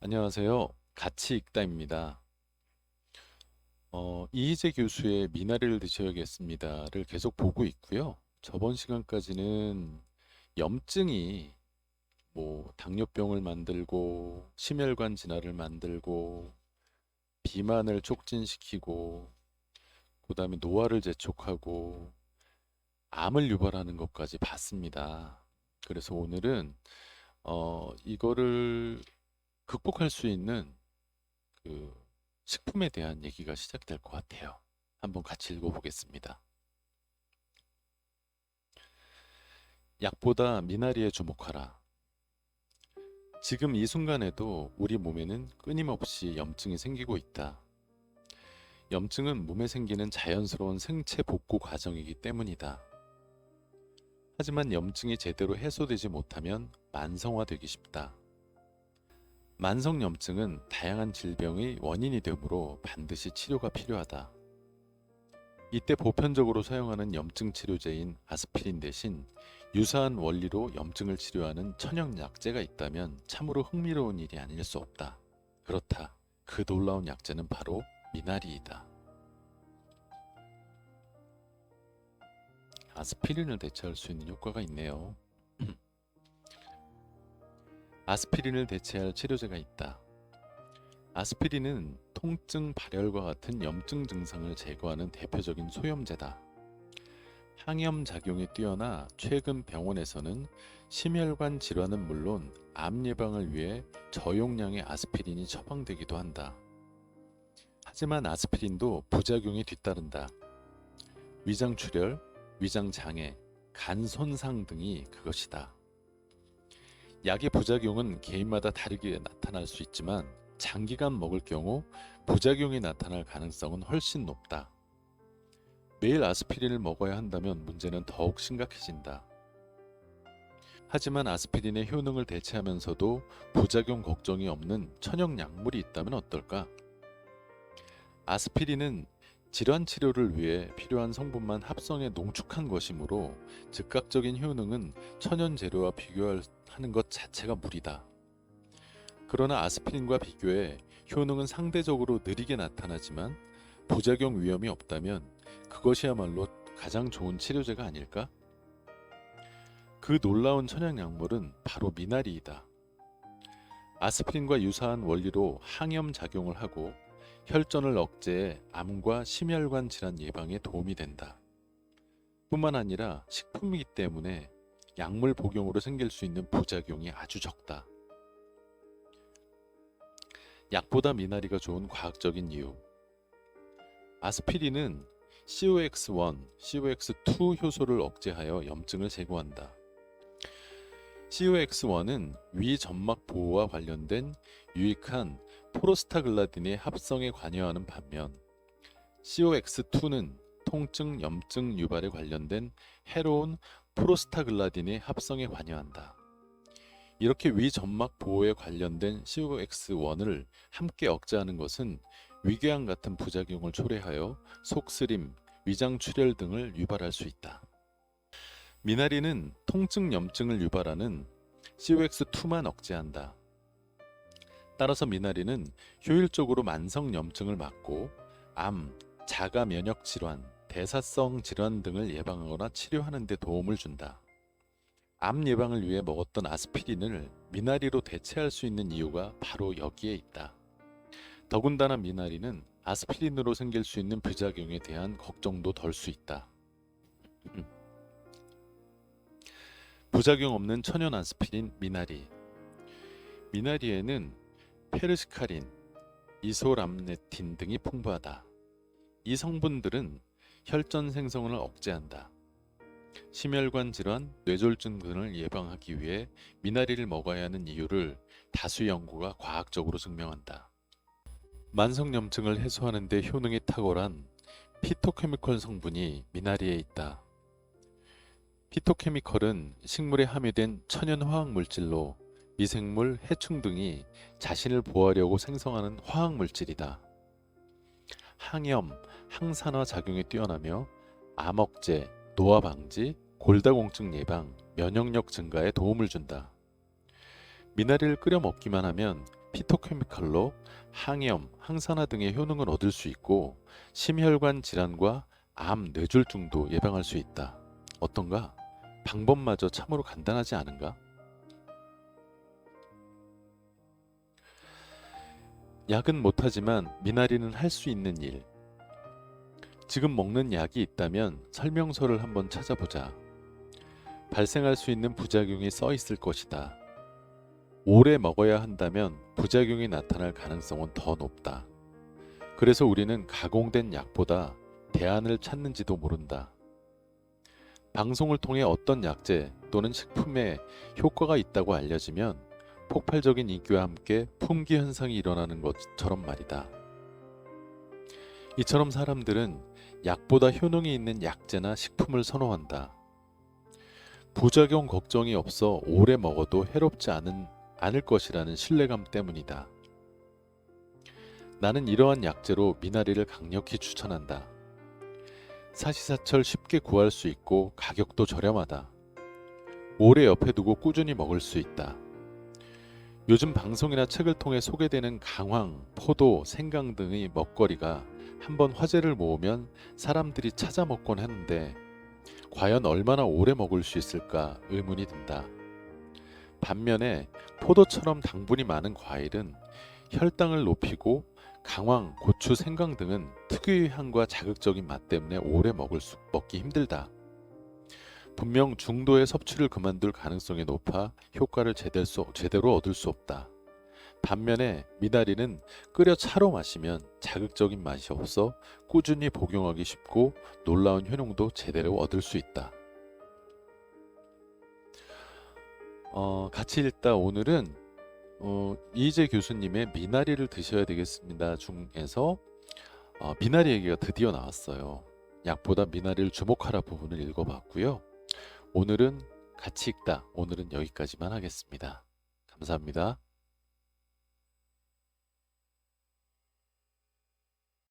안녕하세요. 같이 읽다입니다. 이희재 교수의 미나리를 드셔야겠습니다를 계속 보고 있고요. 저번 시간까지는 염증이 당뇨병을 만들고 심혈관 질환을 만들고 비만을 촉진시키고 그다음에 노화를 재촉하고 암을 유발하는 것까지 봤습니다. 그래서 오늘은 이거를 극복할 수 있는 그 식품에 대한 얘기가 시작될 것 같아요. 한번 같이 읽어보겠습니다. 약보다 미나리에 주목하라. 지금 이 순간에도 우리 몸에는 끊임없이 염증이 생기고 있다. 염증은 몸에 생기는 자연스러운 생체 복구 과정이기 때문이다. 하지만 염증이 제대로 해소되지 못하면 만성화되기 쉽다. 만성 염증은 다양한 질병의 원인이 되므로 반드시 치료가 필요하다. 이때 보편적으로 사용하는 염증 치료제인 아스피린 대신 유사한 원리로 염증을 치료하는 천연 약제가 있다면 참으로 흥미로운 일이 아닐 수 없다. 그렇다. 그 놀라운 약제는 바로 미나리이다. 아스피린을 대체할 수 있는 효과가 있네요. 아스피린을 대체할 치료제가 있다. 아스피린은 통증, 발열과 같은 염증 증상을 제거하는 대표적인 소염제다. 항염 작용이 뛰어나 최근 병원에서는 심혈관 질환은 물론 암 예방을 위해 저용량의 아스피린이 처방되기도 한다. 하지만 아스피린도 부작용이 뒤따른다. 위장 출혈, 위장 장애, 간 손상 등이 그것이다. 약의 부작용은 개인마다 다르게 나타날 수 있지만 장기간 먹을 경우 부작용이 나타날 가능성은 훨씬 높다. 매일 아스피린을 먹어야 한다면 문제는 더욱 심각해진다. 하지만 아스피린의 효능을 대체하면서도 부작용 걱정이 없는 천연 약물이 있다면 어떨까? 아스피린은 질환 치료를 위해 필요한 성분만 합성해 농축한 것이므로 즉각적인 효능은 천연 재료와 비교하는 것 자체가 무리다. 그러나 아스피린과 비교해 효능은 상대적으로 느리게 나타나지만 부작용 위험이 없다면 그것이야말로 가장 좋은 치료제가 아닐까? 그 놀라운 천연약물은 바로 미나리이다. 아스피린과 유사한 원리로 항염 작용을 하고 혈전을 억제해 암과 심혈관 질환 예방에 도움이 된다. 뿐만 아니라 식품이기 때문에 약물 복용으로 생길 수 있는 부작용이 아주 적다. 약보다 미나리가 좋은 과학적인 이유. 아스피린은 COX1, COX2 효소를 억제하여 염증을 제거한다. COX1은 위 점막 보호와 관련된 유익한 프로스타글라딘의 합성에 관여하는 반면 COX2는 통증, 염증 유발에 관련된 해로운 프로스타글라딘의 합성에 관여한다. 이렇게 위 점막 보호에 관련된 COX1을 함께 억제하는 것은 위궤양 같은 부작용을 초래하여 속쓰림, 위장 출혈 등을 유발할 수 있다. 미나리는 통증 염증을 유발하는 COX2만 억제한다. 따라서 미나리는 효율적으로 만성 염증을 막고 암, 자가 면역 질환, 대사성 질환 등을 예방하거나 치료하는 데 도움을 준다. 암 예방을 위해 먹었던 아스피린을 미나리로 대체할 수 있는 이유가 바로 여기에 있다. 더군다나 미나리는 아스피린으로 생길 수 있는 부작용에 대한 걱정도 덜 수 있다. 부작용 없는 천연 아스피린 미나리. 미나리에는 페르시카린, 이소람네틴 등이 풍부하다. 이 성분들은 혈전 생성을 억제한다. 심혈관 질환, 뇌졸중 등을 예방하기 위해 미나리를 먹어야 하는 이유를 다수 연구가 과학적으로 증명한다. 만성염증을 해소하는 데 효능이 탁월한 피토케미컬 성분이 미나리에 있다. 피토케미컬은 식물에 함유된 천연 화학 물질로 미생물, 해충 등이 자신을 보호하려고 생성하는 화학 물질이다. 항염, 항산화 작용이 뛰어나며 암 억제, 노화 방지, 골다공증 예방, 면역력 증가에 도움을 준다. 미나리를 끓여 먹기만 하면 피토케미칼로 항염, 항산화 등의 효능을 얻을 수 있고 심혈관 질환과 암, 뇌졸중도 예방할 수 있다. 어떤가? 방법마저 참으로 간단하지 않은가? 약은 못하지만 미나리는 할 수 있는 일. 지금 먹는 약이 있다면 설명서를 한번 찾아보자. 발생할 수 있는 부작용이 써 있을 것이다. 오래 먹어야 한다면 부작용이 나타날 가능성은 더 높다. 그래서 우리는 가공된 약보다 대안을 찾는지도 모른다. 방송을 통해 어떤 약재 또는 식품에 효과가 있다고 알려지면 폭발적인 인기와 함께 품귀 현상이 일어나는 것처럼 말이다. 이처럼 사람들은 약보다 효능이 있는 약재나 식품을 선호한다. 부작용 걱정이 없어 오래 먹어도 해롭지 않을 것이라는 신뢰감 때문이다. 나는 이러한 약재로 미나리를 강력히 추천한다. 사시사철 쉽게 구할 수 있고 가격도 저렴하다. 오래 옆에 두고 꾸준히 먹을 수 있다. 요즘 방송이나 책을 통해 소개되는 강황, 포도, 생강 등의 먹거리가 한번 화제를 모으면 사람들이 찾아 먹곤 하는데 과연 얼마나 오래 먹을 수 있을까 의문이 든다. 반면에 포도처럼 당분이 많은 과일은 혈당을 높이고 강황, 고추, 생강 등은 특유의 향과 자극적인 맛 때문에 오래 먹기 힘들다. 분명 중도의 섭취를 그만둘 가능성이 높아 효과를 제대로 얻을 수 없다. 반면에 미나리는 끓여 차로 마시면 자극적인 맛이 없어 꾸준히 복용하기 쉽고 놀라운 효능도 제대로 얻을 수 있다. 같이 읽다 오늘은 이희재 교수님의 미나리를 드셔야 되겠습니다 중에서 미나리 얘기가 드디어 나왔어요. 약보다 미나리를 주목하라 부분을 읽어봤고요. 오늘은 같이 읽다 오늘은 여기까지만 하겠습니다. 감사합니다.